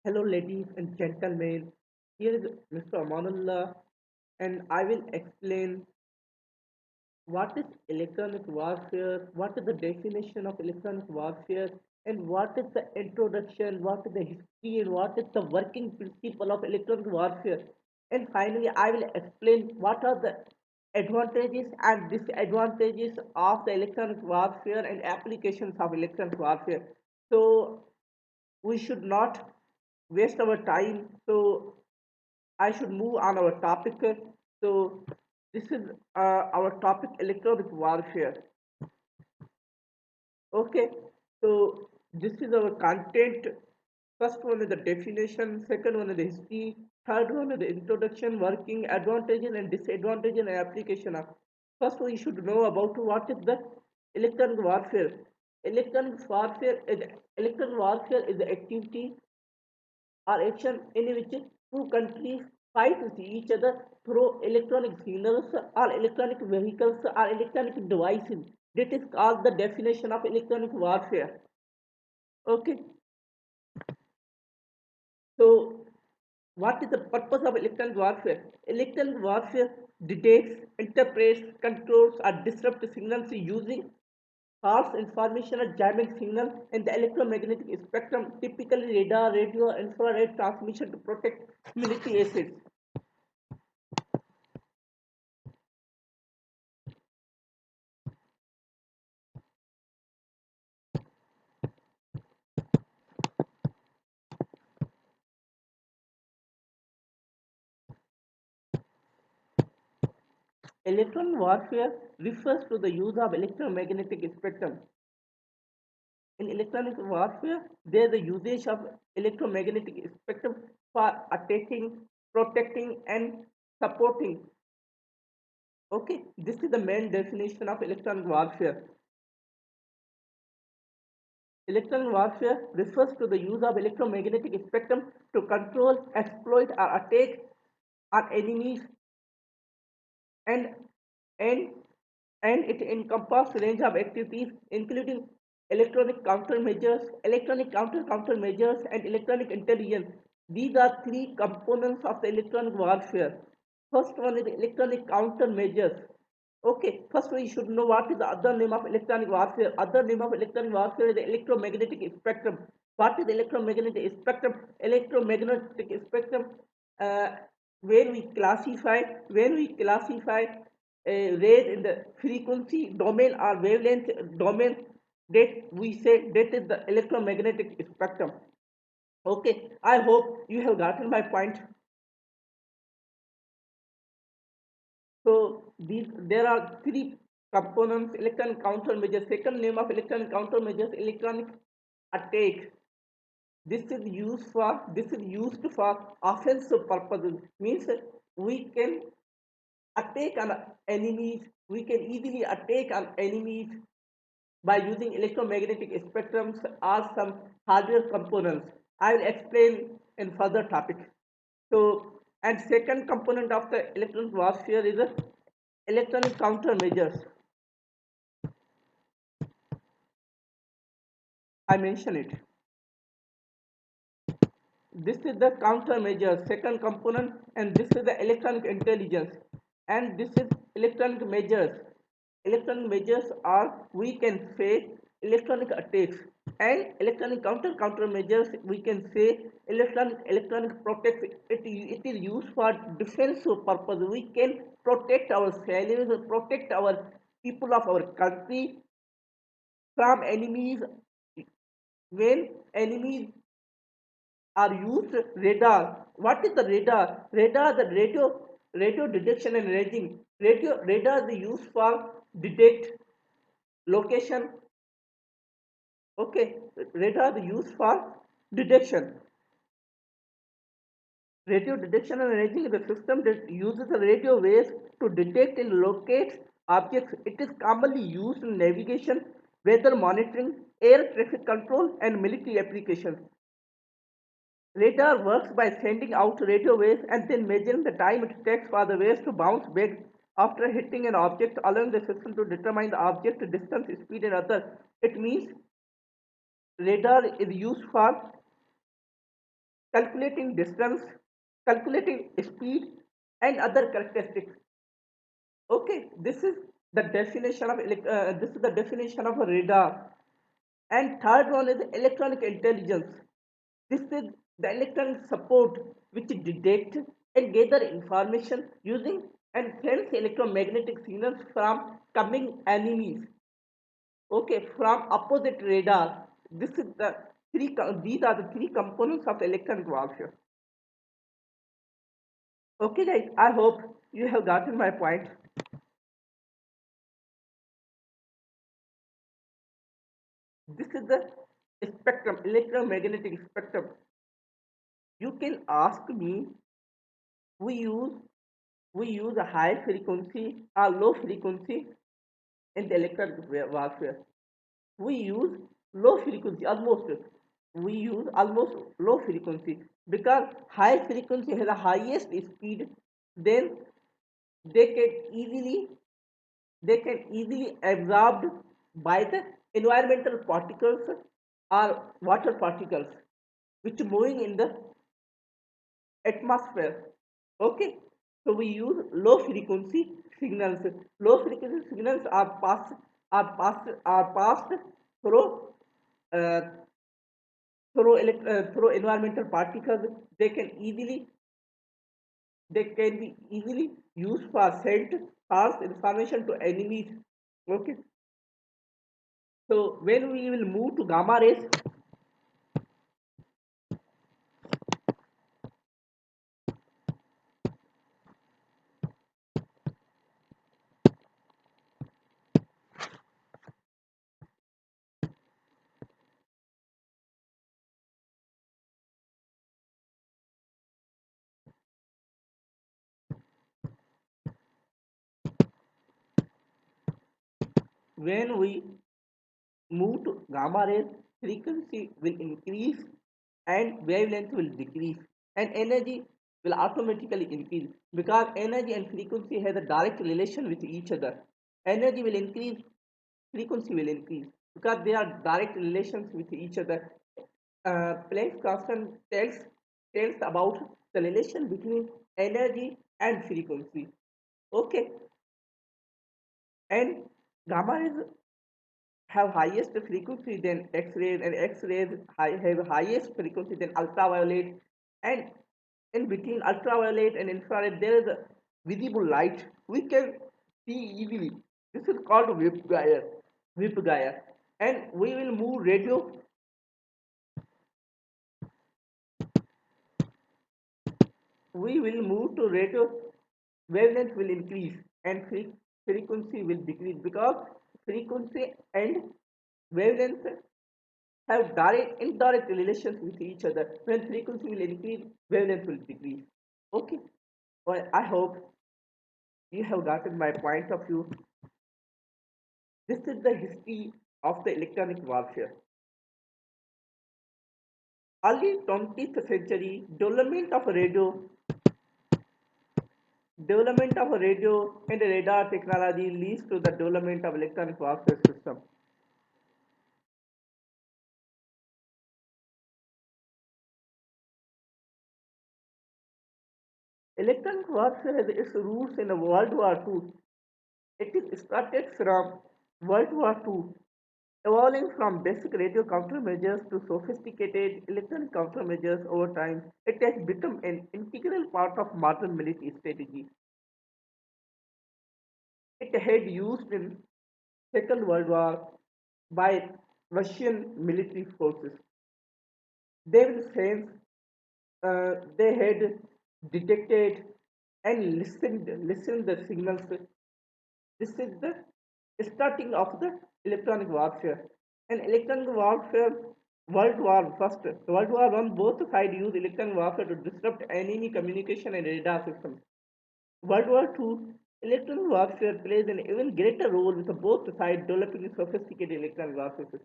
Hello, ladies and gentlemen. Here is Mr. Amanullah, and I will explain what is electronic warfare, what is the definition of electronic warfare, and what is the introduction, what is the history, and what is the working principle of electronic warfare. And finally, I will explain what are the advantages and disadvantages of the electronic warfare and applications of electronic warfare. So, we should not waste our time. So I should move on our topic. So this is our topic, electronic warfare. Okay. So this is our content. First one is the definition. Second one is the history. Third one is the introduction, working, advantages and disadvantages and application of. First, we should know about what is the electronic warfare. Electronic warfare is the activity or action in which two countries fight with each other through electronic signals or electronic vehicles or electronic devices. That is called the definition of electronic warfare. Okay, so what is the purpose of electronic warfare? Electronic warfare detects, interprets, controls, or disrupts signals using false information or jamming signal in the electromagnetic spectrum, typically radar, radio, infrared transmission to protect military assets. Electron warfare refers to the use of electromagnetic spectrum. In electronic warfare, there is the usage of electromagnetic spectrum for attacking, protecting, and supporting. Okay, this is the main definition of electronic warfare. Electronic warfare refers to the use of electromagnetic spectrum to control, exploit, or attack on enemies and and and it encompasses range of activities including electronic countermeasures, and electronic intelligence. These are three components of the electronic warfare. First one is electronic countermeasures. Okay, first we should know what is the other name of electronic warfare. Other name of electronic warfare is the electromagnetic spectrum. What is electromagnetic spectrum? Electromagnetic spectrum, uh, when we classify rays in the frequency domain or wavelength domain, that we say that is the electromagnetic spectrum. Okay, I hope you have gotten my point. So these there are three components: electronic countermeasures. Second name of electronic countermeasures, electronic attack. This is used for offensive purposes. Means we can attack on enemies. We can easily attack on enemies by using electromagnetic spectrums or some hardware components. I will explain in further topic. So, and second component of the electronic warfare is electronic countermeasures. I mention it. This is the countermeasure, second component, and this is the electronic intelligence, and this is electronic measures. Electronic measures are, we can say, electronic attacks, and electronic countermeasures, we can say electronic protect. It is used for defensive purpose. We can protect ourselves, protect our people of our country from enemies. When enemies are used radar. What is the radar? Radar, the radio detection and ranging. Radar is used for detect location. Okay, radar is used for detection. Radio detection and ranging is a system that uses the radio waves to detect and locate objects. It is commonly used in navigation, weather monitoring, air traffic control, and military applications. Radar works by sending out radio waves and then measuring the time it takes for the waves to bounce back after hitting an object, allowing the system to determine the object distance, speed, and others. It means radar is used for calculating distance, calculating speed, and other characteristics. Okay, this is the definition of this is the definition of a radar. And third one is electronic intelligence. This is the electronic support which detect and gather information using and sends electromagnetic signals from coming enemies. Okay, from opposite radar. This is the these are the three components of electronic warfare. Okay, guys, I hope you have gotten my point. This is the spectrum, electromagnetic spectrum. You can ask me, we use we use a high frequency or low frequency in the electronic warfare. We use low frequency almost. We use almost low frequency because high frequency has the highest speed. Then they can easily they can easily absorbed by the environmental particles or water particles which moving in the atmosphere. Okay, so we use low frequency signals. Low frequency signals are passed through uh, through environmental particles. They can easily they can be easily used for sent false information to enemies. Okay, so when we will move to gamma rays, when we move to gamma rays, frequency will increase and wavelength will decrease, and energy will automatically increase because energy and frequency has a direct relation with each other. Energy will increase, frequency will increase because they are direct relations with each other. Planck's constant tells about the relation between energy and frequency. Okay, and gamma rays have highest frequency than X-rays, and X-rays have highest frequency than ultraviolet, and in between ultraviolet and infrared there is a visible light we can see easily. This is called Vip gyre, and we will move radio. We will move to radio. Wavelength will increase and frequency will decrease because frequency and wavelength have direct indirect relations with each other. When frequency will increase, wavelength will decrease. Okay. Well, I hope you have gotten my point of view. This is the history of the electronic warfare. Early 20th century development of a radio and a radar technology leads to the development of electronic warfare system. Electronic warfare has its roots in World War II. It is started from World War II, evolving from basic radio countermeasures to sophisticated electronic countermeasures over time. It has become an integral part of modern military strategy. It had used in Second World War by Russian military forces. They will sense they had detected and listened the signals. This is the starting of the electronic warfare. And electronic warfare, World War One, both sides used electronic warfare to disrupt enemy communication and radar systems. World War Two, electronic warfare plays an even greater role with both sides developing sophisticated electronic warfare systems.